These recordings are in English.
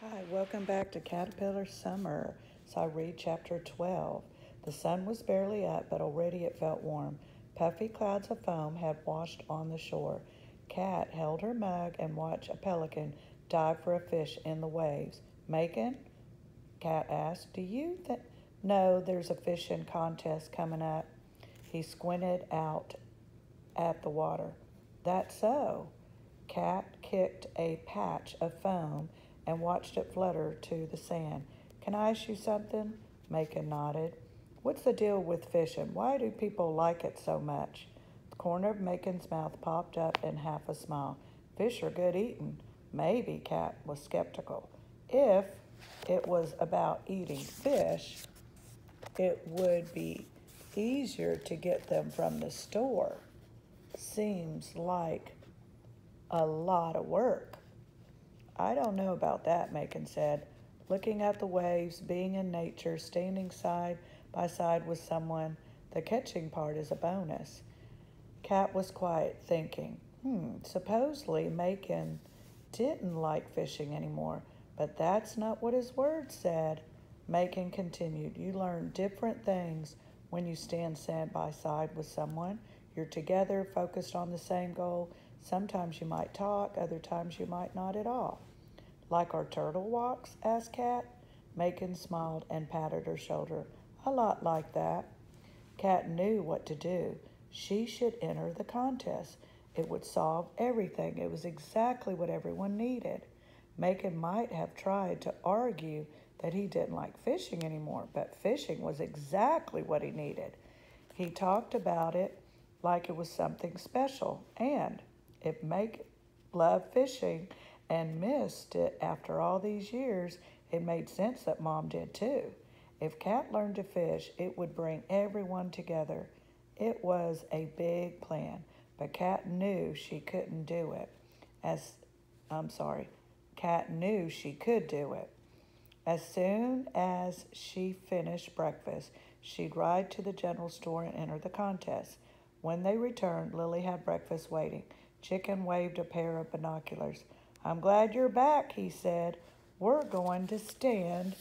Hi, welcome back to Caterpillar Summer. So I read chapter 12. The sun was barely up, but already it felt warm. Puffy clouds of foam had washed on the shore. Cat held her mug and watched a pelican dive for a fish in the waves. Macon? Cat asked, Do you know there's a fishing contest coming up? He squinted out at the water. That's so. Cat kicked a patch of foam and watched it flutter to the sand. Can I ask you something? Macon nodded. What's the deal with fishing? Why do people like it so much? The corner of Macon's mouth popped up in half a smile. Fish are good eating. Maybe Cat was skeptical. If it was about eating fish, it would be easier to get them from the store. Seems like a lot of work. I don't know about that, Macon said. Looking at the waves, being in nature, standing side by side with someone, the catching part is a bonus. Cat was quiet, thinking, supposedly Macon didn't like fishing anymore, but that's not what his words said. Macon continued, You learn different things when you stand side by side with someone. You're together, focused on the same goal. Sometimes you might talk, other times you might not at all. Like our turtle walks? Asked Cat. Macon smiled and patted her shoulder. A lot like that. Cat knew what to do. She should enter the contest. It would solve everything. It was exactly what everyone needed. Macon might have tried to argue that he didn't like fishing anymore, but fishing was exactly what he needed. He talked about it like it was something special, and if Macon loved fishing and missed it after all these years, it made sense that Mom did too. If Cat learned to fish, it would bring everyone together. It was a big plan, but Cat knew she couldn't do it. As I'm sorry, Cat knew she could do it. As soon as she finished breakfast, she'd ride to the general store and enter the contest. When they returned, Lily had breakfast waiting. Chicken waved a pair of binoculars. I'm glad you're back, he said. We're going to stand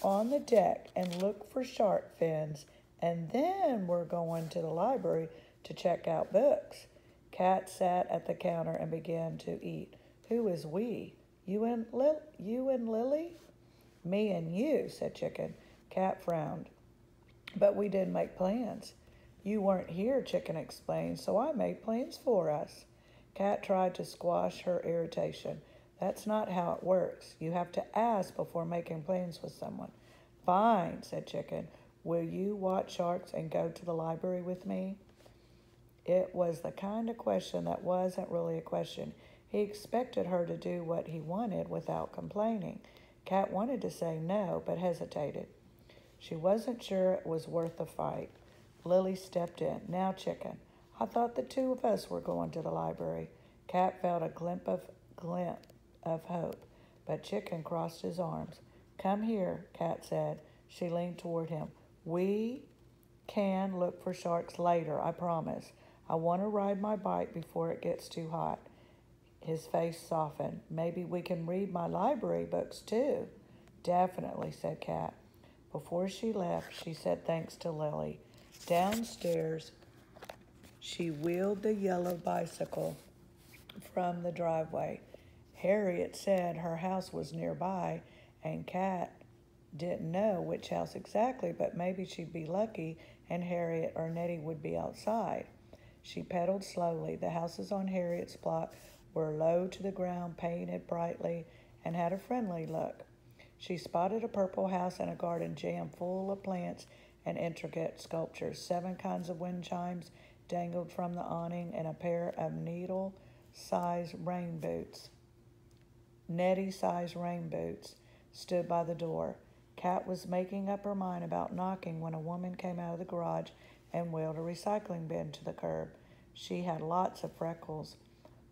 on the deck and look for shark fins, and then we're going to the library to check out books. Cat sat at the counter and began to eat. Who is we? You and Lily? Me and you, said Chicken. Cat frowned. But we didn't make plans. You weren't here, Chicken explained, so I made plans for us. Cat tried to squash her irritation. That's not how it works. You have to ask before making plans with someone. Fine, said Chicken. Will you watch sharks and go to the library with me? It was the kind of question that wasn't really a question. He expected her to do what he wanted without complaining. Cat wanted to say no, but hesitated. She wasn't sure it was worth the fight. Lily stepped in. Now, Chicken, I thought the two of us were going to the library. Cat felt a glint of hope, but Chicken crossed his arms. Come here, Cat said. She leaned toward him. We can look for sharks later, I promise. I want to ride my bike before it gets too hot. His face softened. Maybe we can read my library books too. Definitely, said Cat. Before she left, she said thanks to Lily. Downstairs, she wheeled the yellow bicycle from the driveway. Harriet said her house was nearby, and Cat didn't know which house exactly, but maybe she'd be lucky and Harriet or Nettie would be outside. She pedaled slowly. The houses on Harriet's block were low to the ground, painted brightly, and had a friendly look. She spotted a purple house and a garden jammed full of plants and intricate sculptures. 7 kinds of wind chimes dangled from the awning, and a pair of needle-sized rain boots, Nettie-sized rain boots, stood by the door. Cat was making up her mind about knocking when a woman came out of the garage and wheeled a recycling bin to the curb. She had lots of freckles.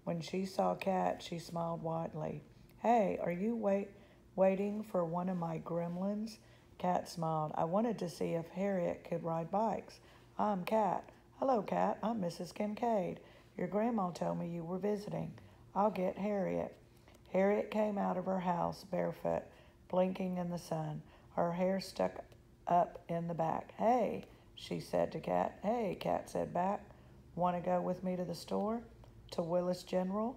When she saw Cat, she smiled widely. Hey, are you waiting for one of my gremlins? Cat smiled. I wanted to see if Harriet could ride bikes. I'm Cat. Hello, Cat. I'm Mrs. Kincaid. Your grandma told me you were visiting. I'll get Harriet. Harriet came out of her house barefoot, blinking in the sun, her hair stuck up in the back. "Hey," she said to Cat. "Hey," Cat said back. "Want to go with me to the store? To Willis General?"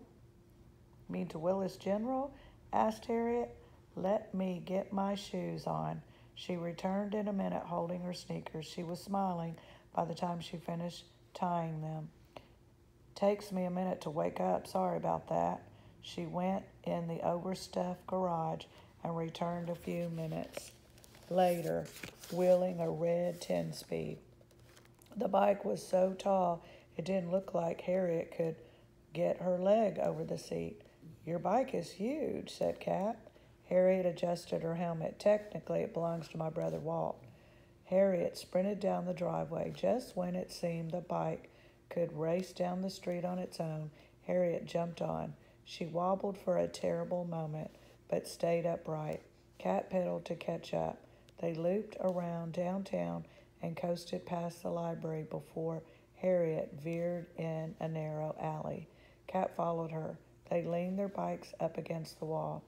"Mean to Willis General?" asked Harriet. "Let me get my shoes on." She returned in a minute holding her sneakers. She was smiling by the time she finished tying them. "Takes me a minute to wake up. Sorry about that." She went in the overstuffed garage and returned a few minutes later, wheeling a red 10-speed. The bike was so tall it didn't look like Harriet could get her leg over the seat. "Your bike is huge," said Cat. Harriet adjusted her helmet. "Technically, it belongs to my brother Walt." Harriet sprinted down the driveway. Just when it seemed the bike could race down the street on its own, Harriet jumped on. She wobbled for a terrible moment, but stayed upright. Cat pedaled to catch up. They looped around downtown and coasted past the library before Harriet veered in a narrow alley. Cat followed her. They leaned their bikes up against the wall.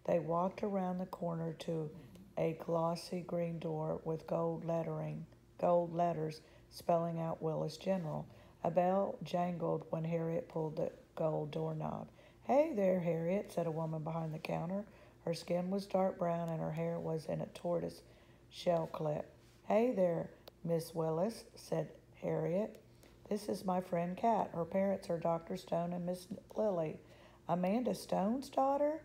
They walked around the corner to a glossy green door with gold letters spelling out Willis General. A bell jangled when Harriet pulled the gold doorknob. "Hey there, Harriet," said a woman behind the counter. Her skin was dark brown and her hair was in a tortoise shell clip. "Hey there, Miss Willis," said Harriet. "This is my friend Cat. Her parents are Dr. Stone and Miss Lilly." "Amanda Stone's daughter?"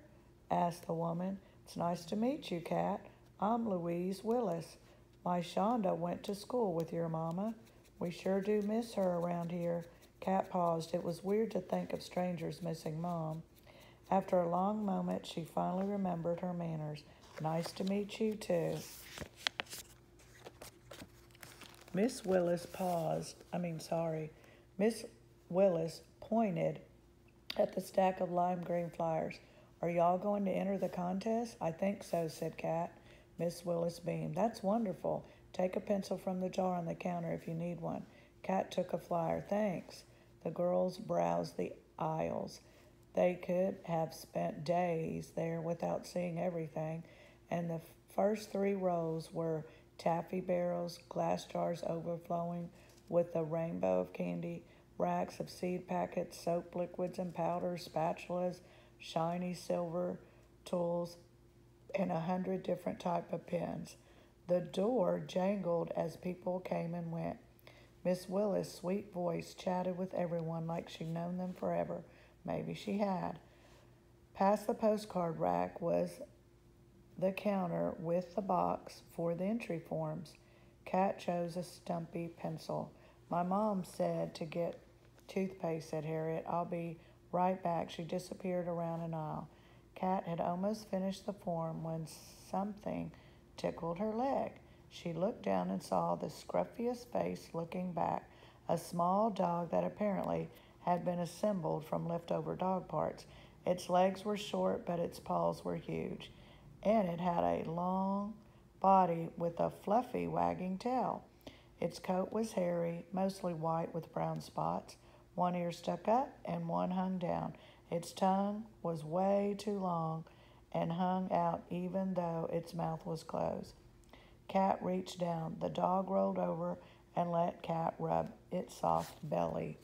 asked the woman. "It's nice to meet you, Cat. I'm Louise Willis. My Shonda went to school with your mama. We sure do miss her around here." Cat paused. It was weird to think of strangers missing Mom. After a long moment, she finally remembered her manners. "Nice to meet you, too." Miss Willis Miss Willis pointed at the stack of lime green flyers. "Are y'all going to enter the contest?" "I think so," said Cat. Miss Willis beamed. "That's wonderful. Take a pencil from the jar on the counter if you need one." Cat took a flyer. "Thanks." The girls browsed the aisles. They could have spent days there without seeing everything, and the first 3 rows were taffy barrels, glass jars overflowing with a rainbow of candy, racks of seed packets, soap liquids and powders, spatulas, shiny silver tools, and 100 different types of pens. The door jangled as people came and went. Miss Willis' sweet voice chatted with everyone like she'd known them forever. Maybe she had. Past the postcard rack was the counter with the box for the entry forms. Cat chose a stumpy pencil. "My mom said to get toothpaste," said Harriet. "I'll be right back." She disappeared around an aisle. Cat had almost finished the form when something tickled her leg. She looked down and saw the scruffiest face looking back, a small dog that apparently had been assembled from leftover dog parts. Its legs were short, but its paws were huge, and it had a long body with a fluffy wagging tail. Its coat was hairy, mostly white with brown spots. One ear stuck up and one hung down. Its tongue was way too long and hung out even though its mouth was closed. Cat reached down. The dog rolled over and let Cat rub its soft belly.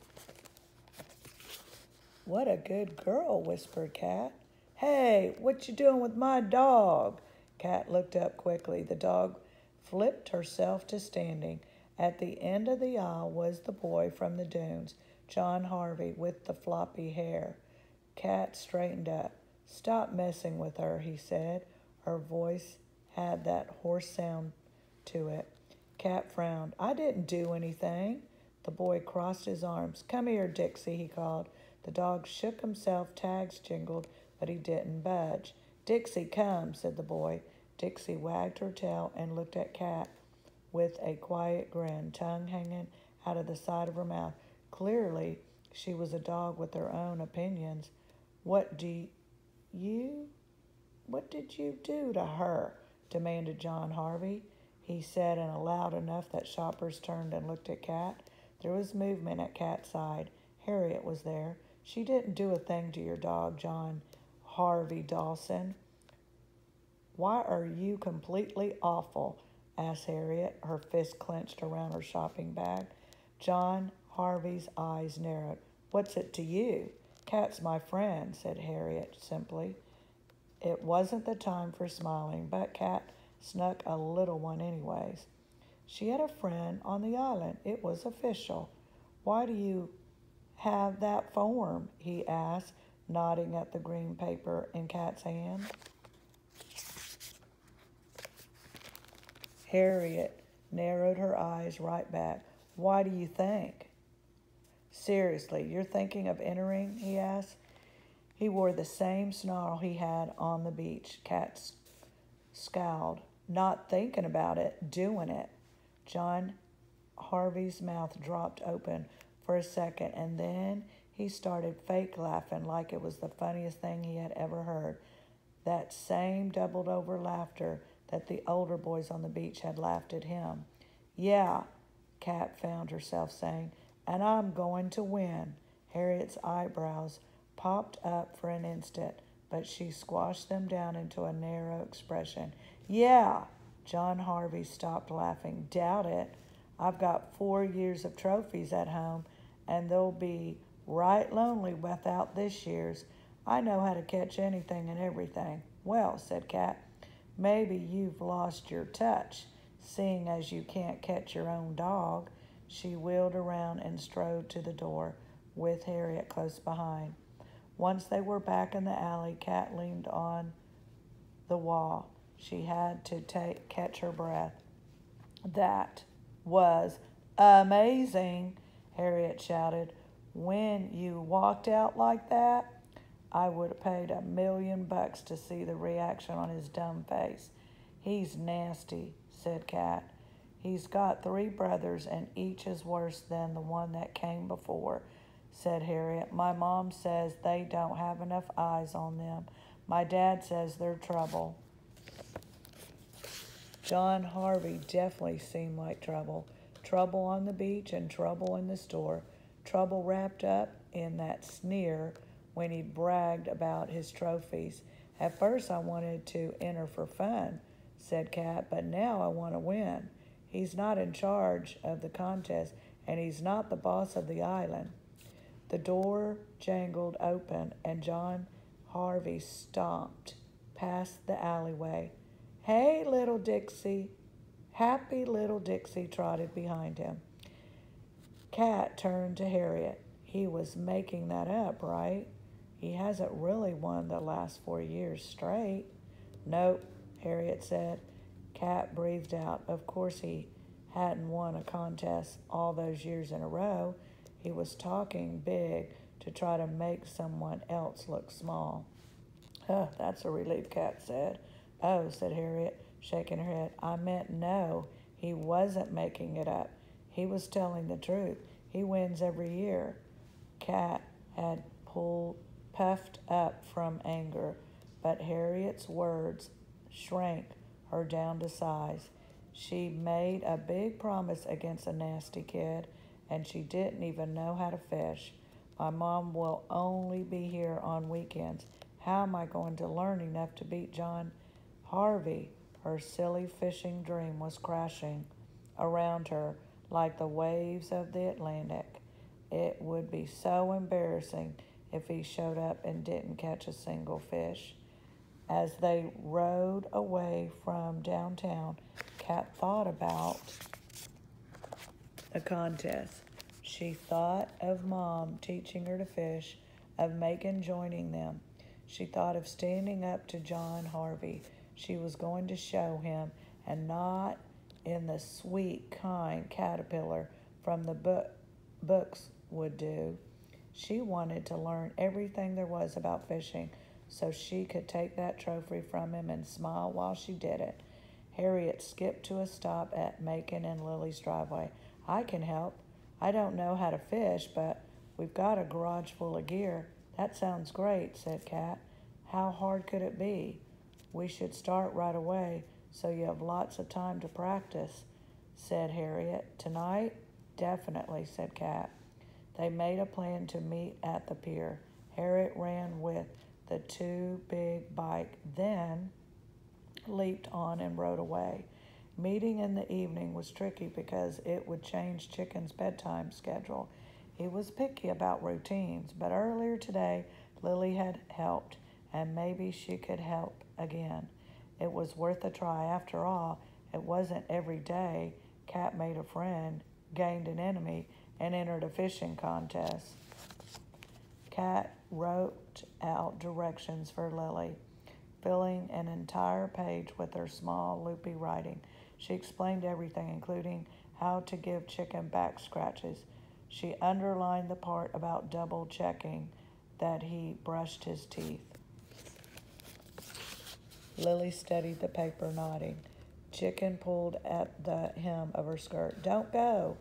"What a good girl," whispered Cat. "Hey, what you doing with my dog?" Cat looked up quickly. The dog flipped herself to standing. At the end of the aisle was the boy from the dunes, John Harvey, with the floppy hair. Cat straightened up. "Stop messing with her," he said. Her voice had that hoarse sound to it. Cat frowned. "I didn't do anything." The boy crossed his arms. "Come here, Dixie," he called. The dog shook himself, tags jingled, but he didn't budge. "Dixie, come," said the boy. Dixie wagged her tail and looked at Cat with a quiet grin, tongue hanging out of the side of her mouth. Clearly, she was a dog with her own opinions. What did you do to her?" demanded John Harvey. He said in a loud enough that shoppers turned and looked at Cat. There was movement at Cat's side. Harriet was there. "She didn't do a thing to your dog," John Harvey Dawson. Why are you completely awful? Asked Harriet, her fist clenched around her shopping bag. John Harvey's eyes narrowed. What's it to you? Cat's my friend, said Harriet simply. It wasn't the time for smiling, but Cat snuck a little one anyways. She had a friend on the island. It was official. Why do you have that form? He asked, nodding at the green paper in Cat's hand. Harriet narrowed her eyes right back. Why do you think? Seriously, you're thinking of entering? He asked. He wore the same snarl he had on the beach. Cat scowled. Not thinking about it, doing it. John Harvey's mouth dropped open for a second, and then he started fake laughing like it was the funniest thing he had ever heard. That same doubled over laughter that the older boys on the beach had laughed at him. Yeah, Cat found herself saying, and I'm going to win. Harriet's eyebrows popped up for an instant, but she squashed them down into a narrow expression. Yeah, John Harvey stopped laughing. Doubt it. I've got 4 years of trophies at home, and they'll be right lonely without this year's. I know how to catch anything and everything. Well, said Cat, maybe you've lost your touch, seeing as you can't catch your own dog. She wheeled around and strode to the door, with Harriet close behind. Once they were back in the alley, Cat leaned on the wall. She had to catch her breath. That was amazing, Harriet shouted. When you walked out like that, I would have paid $1 million to see the reaction on his dumb face. He's nasty, said Cat. He's got 3 brothers, and each is worse than the one that came before, said Harriet. My mom says they don't have enough eyes on them. My dad says they're trouble. John Harvey definitely seemed like trouble. Trouble on the beach and trouble in the store. Trouble wrapped up in that sneer when he bragged about his trophies. At first I wanted to enter for fun, said Cat, but now I want to win. He's not in charge of the contest, and he's not the boss of the island. The door jangled open, and John Harvey stomped past the alleyway. Hey, little Dixie. Happy little Dixie trotted behind him. Cat turned to Harriet. He was making that up, right? He hasn't really won the last 4 years straight. Nope, Harriet said. Cat breathed out. Of course he hadn't won a contest all those years in a row. He was talking big to try to make someone else look small. Huh, that's a relief, Cat said. Oh, said Harriet, shaking her head. I meant no, he wasn't making it up. He was telling the truth. He wins every year. Cat had puffed up from anger, but Harriet's words shrank her down to size. She made a big promise against a nasty kid, and she didn't even know how to fish. My mom will only be here on weekends. How am I going to learn enough to beat John Harvey? Her silly fishing dream was crashing around her like the waves of the Atlantic. It would be so embarrassing if he showed up and didn't catch a single fish. As they rode away from downtown, Cat thought about a contest. She thought of Mom teaching her to fish, of Megan joining them. She thought of standing up to John Harvey. She was going to show him, and not in the sweet, kind caterpillar from the books would do. She wanted to learn everything there was about fishing so she could take that trophy from him and smile while she did it. Harriet skipped to a stop at Macon and Lily's driveway. I can help. I don't know how to fish, but we've got a garage full of gear. That sounds great, said Cat. How hard could it be? We should start right away so you have lots of time to practice, said Harriet. Tonight? Definitely, said Cat. They made a plan to meet at the pier. Harriet ran with the too big bike, then leaped on and rode away. Meeting in the evening was tricky because it would change Chicken's bedtime schedule. He was picky about routines, but earlier today, Lily had helped, and maybe she could help again. It was worth a try. After all, it wasn't every day Cat made a friend, gained an enemy, and entered a fishing contest. Cat wrote out directions for Lily, filling an entire page with her small, loopy writing. She explained everything, including how to give Chicken back scratches. She underlined the part about double-checking that he brushed his teeth. Lily studied the paper, nodding. Chicken pulled at the hem of her skirt. "Don't go!"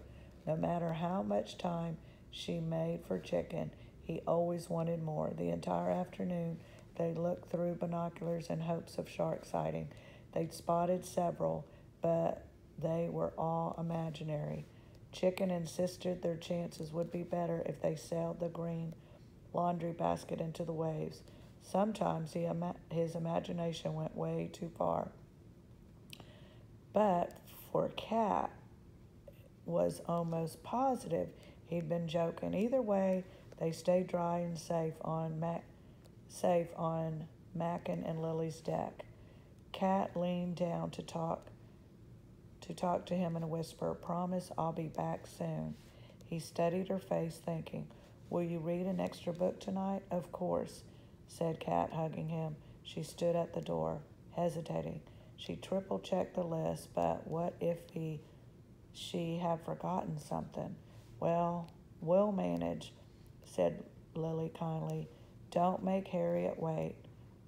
No matter how much time she made for Chicken, he always wanted more. The entire afternoon, they looked through binoculars in hopes of shark sighting. They'd spotted several, but they were all imaginary. Chicken insisted their chances would be better if they sailed the green laundry basket into the waves. Sometimes his imagination went way too far. But for Cat was almost positive he'd been joking. Either way, they stayed dry and safe on Mackin and Lily's deck. Cat leaned down to talk to him in a whisper. "Promise I'll be back soon." He studied her face, thinking, "Will you read an extra book tonight?" "Of course," said Cat, hugging him. She stood at the door, hesitating. She triple-checked the list, but what if she had forgotten something? "Well, we'll manage," said Lily kindly. "Don't make Harriet wait."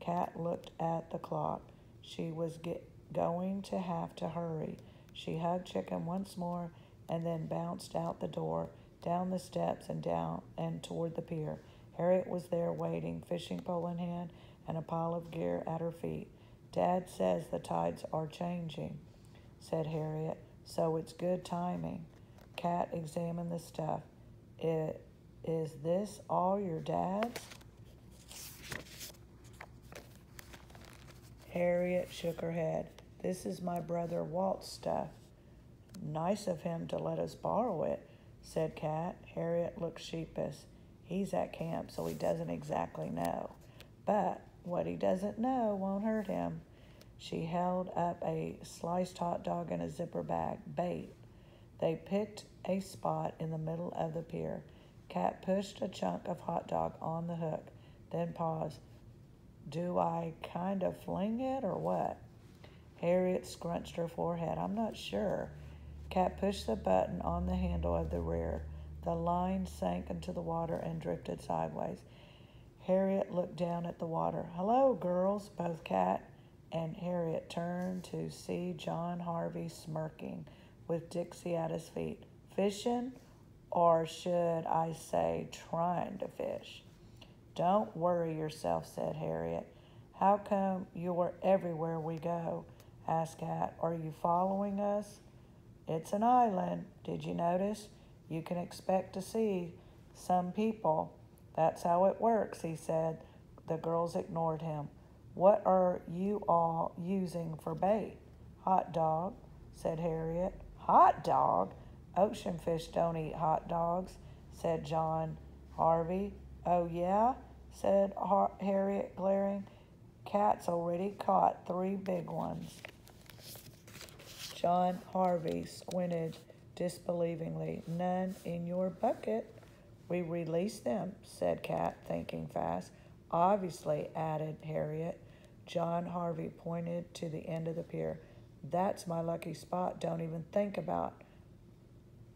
Cat looked at the clock. She was going to have to hurry. She hugged Chicken once more and then bounced out the door, down the steps and down and toward the pier. Harriet was there waiting, fishing pole in hand and a pile of gear at her feet. "Dad says the tides are changing," said Harriet, "so it's good timing." Cat examined the stuff. Is this all your dad's?" Harriet shook her head. "This is my brother Walt's stuff." "Nice of him to let us borrow it," said Cat. Harriet looked sheepish. "He's at camp, so he doesn't exactly know. But what he doesn't know won't hurt him." She held up a sliced hot dog in a zipper bag. "Bait." They picked a spot in the middle of the pier. Cat pushed a chunk of hot dog on the hook, then paused. "Do I kind of fling it or what?" Harriet scrunched her forehead. "I'm not sure." Cat pushed the button on the handle of the rear. The line sank into the water and drifted sideways. Harriet looked down at the water. "Hello, girls." Both Cat and Harriet turned to see John Harvey smirking, with Dixie at his feet. "Fishing? Or should I say trying to fish?" "Don't worry yourself," said Harriet. "How come you're everywhere we go?" asked Cat. "Are you following us?" "It's an island. Did you notice? You can expect to see some people. That's how it works," he said. The girls ignored him. "What are you all using for bait?" "Hot dog," said Harriet. "Hot dog? Ocean fish don't eat hot dogs," said John Harvey. "Oh, yeah?" said Harriet, glaring. "Cat's already caught 3 big ones." John Harvey squinted disbelievingly. "None in your bucket." "We released them," said Cat, thinking fast. "Obviously," added Harriet. John Harvey pointed to the end of the pier. "That's my lucky spot. Don't even think about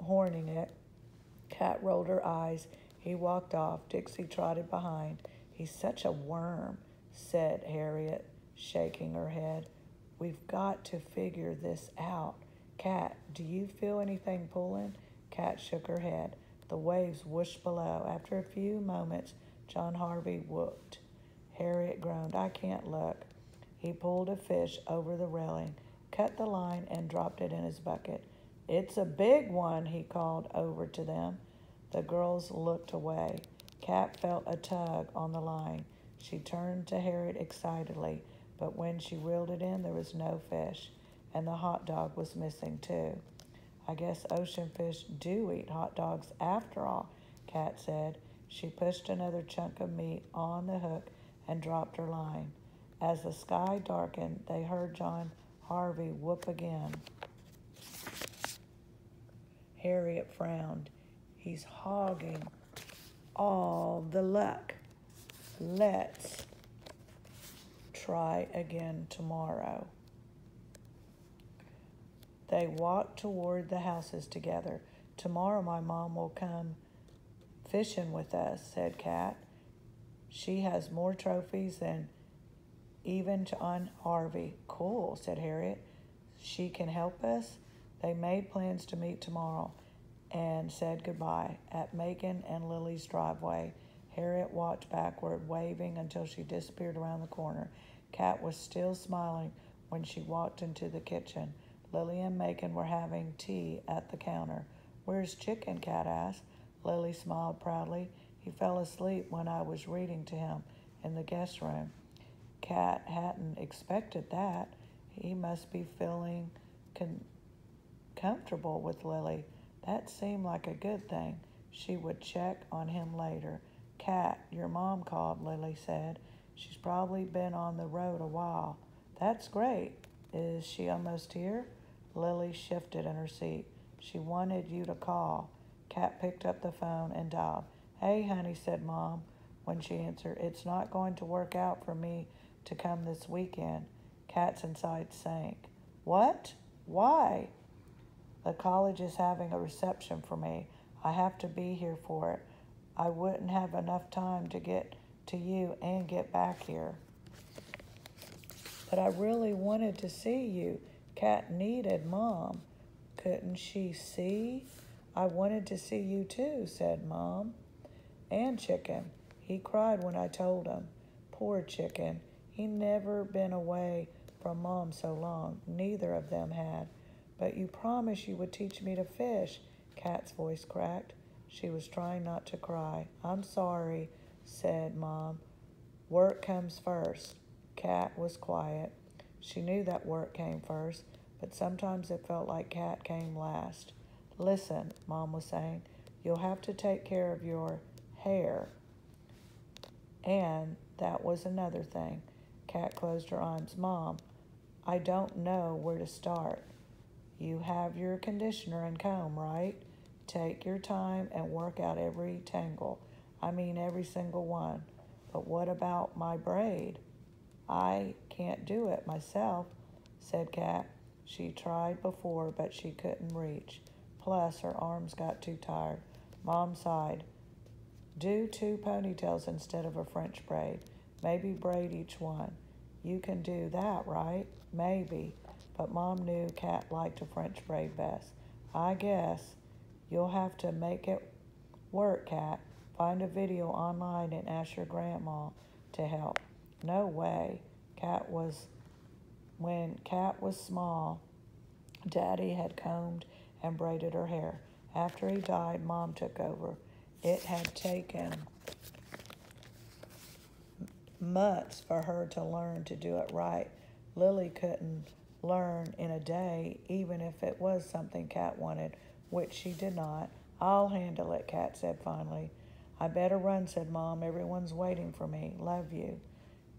horning it." Cat rolled her eyes. He walked off. Dixie trotted behind. "He's such a worm," said Harriet, shaking her head. "We've got to figure this out. Cat, do you feel anything pulling?" Cat shook her head. The waves whooshed below. After a few moments, John Harvey whooped. Harriet groaned. "I can't look." He pulled a fish over the railing, cut the line, and dropped it in his bucket. "It's a big one," he called over to them. The girls looked away. Cat felt a tug on the line. She turned to Harriet excitedly, but when she reeled it in, there was no fish, and the hot dog was missing too. I guess ocean fish do eat hot dogs after all, Kat said. She pushed another chunk of meat on the hook and dropped her line. As the sky darkened, they heard John Harvey whoop again. Harriet frowned. He's hogging all the luck. Let's try again tomorrow. They walked toward the houses together. Tomorrow my mom will come fishing with us, said Kat. She has more trophies than even John Harvey. Cool, said Harriet. She can help us? They made plans to meet tomorrow and said goodbye at Macon and Lily's driveway. Harriet walked backward, waving until she disappeared around the corner. Kat was still smiling when she walked into the kitchen. Lily and Macon were having tea at the counter. Where's Chicken? Kat asked. Lily smiled proudly. He fell asleep when I was reading to him in the guest room. Kat hadn't expected that. He must be feeling comfortable with Lily. That seemed like a good thing. She would check on him later. Kat, your mom called, Lily said. She's probably been on the road a while. That's great. Is she almost here? Lily shifted in her seat. She wanted you to call. Kat picked up the phone and dialed. Hey, honey, said Mom when she answered. It's not going to work out for me to come this weekend. Kat's inside sank. What? Why? The college is having a reception for me. I have to be here for it. I wouldn't have enough time to get to you and get back here. But I really wanted to see you. Kat needed Mom. Couldn't she see? I wanted to see you too, said Mom. And Chicken. He cried when I told him. Poor Chicken. He'd never been away from Mom so long. Neither of them had. But you promised you would teach me to fish. Kat's voice cracked. She was trying not to cry. I'm sorry, said Mom. Work comes first. Kat was quiet. She knew that work came first, but sometimes it felt like Kat came last. Listen, Mom was saying, you'll have to take care of your hair. And that was another thing. Kat closed her arms. Mom, I don't know where to start. You have your conditioner and comb, right? Take your time and work out every tangle. I mean every single one. But what about my braid? I can't do it myself, said Kat. She tried before, but she couldn't reach. Plus, her arms got too tired. Mom sighed. Do 2 ponytails instead of a French braid. Maybe braid each one. You can do that, right? Maybe. But Mom knew Kat liked a French braid best. I guess you'll have to make it work, Kat. Find a video online and ask your grandma to help. No way. When Kat was small, Daddy had combed and braided her hair. After he died, Mom took over. It had taken months for her to learn to do it right. Lily couldn't learn in a day, even if it was something Kat wanted, which she did not. I'll handle it, Kat said finally. I better run, said Mom. Everyone's waiting for me. Love you.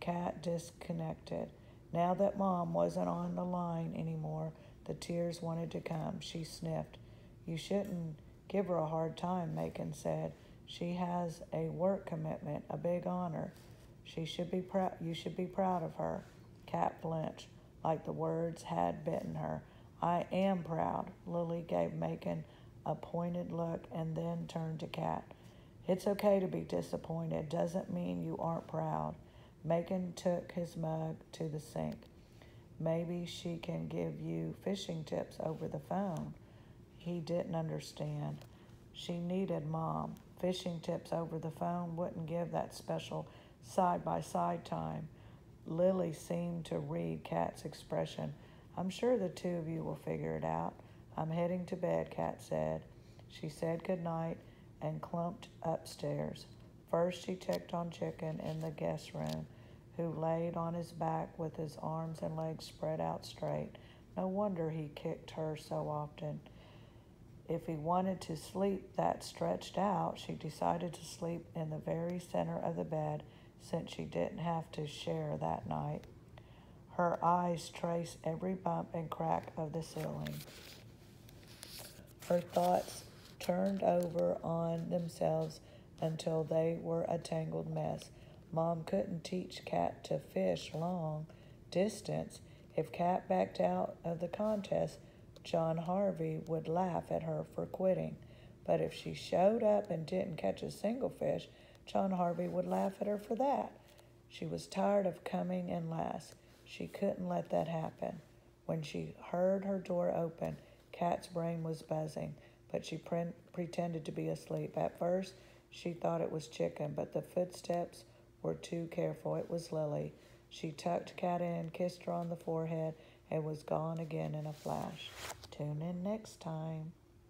Kat disconnected. Now that Mom wasn't on the line anymore, the tears wanted to come. She sniffed. You shouldn't give her a hard time, Macon said. She has a work commitment, a big honor. You should be proud of her. Kat blinched, like the words had bitten her. I am proud. Lily gave Macon a pointed look and then turned to Kat. It's okay to be disappointed. Doesn't mean you aren't proud. Macon took his mug to the sink. Maybe she can give you fishing tips over the phone. He didn't understand. She needed Mom. Fishing tips over the phone wouldn't give that special side-by-side time. Lily seemed to read Kat's expression. I'm sure the two of you will figure it out. I'm heading to bed, Kat said. She said goodnight and clumped upstairs. First, she checked on Chicken in the guest room, who laid on his back with his arms and legs spread out straight. No wonder he kicked her so often. If he wanted to sleep that stretched out, she decided to sleep in the very center of the bed, since she didn't have to share that night. Her eyes traced every bump and crack of the ceiling. Her thoughts turned over on themselves until they were a tangled mess. Mom couldn't teach Cat to fish long distance. If Cat backed out of the contest, John Harvey would laugh at her for quitting. But if she showed up and didn't catch a single fish, John Harvey would laugh at her for that. She was tired of coming in last. She couldn't let that happen. When she heard her door open, Cat's brain was buzzing, but she pretended to be asleep. At first, she thought it was Chicken, but the footsteps were too careful. It was Lolli. She tucked Cat in, kissed her on the forehead, and was gone again in a flash. Tune in next time.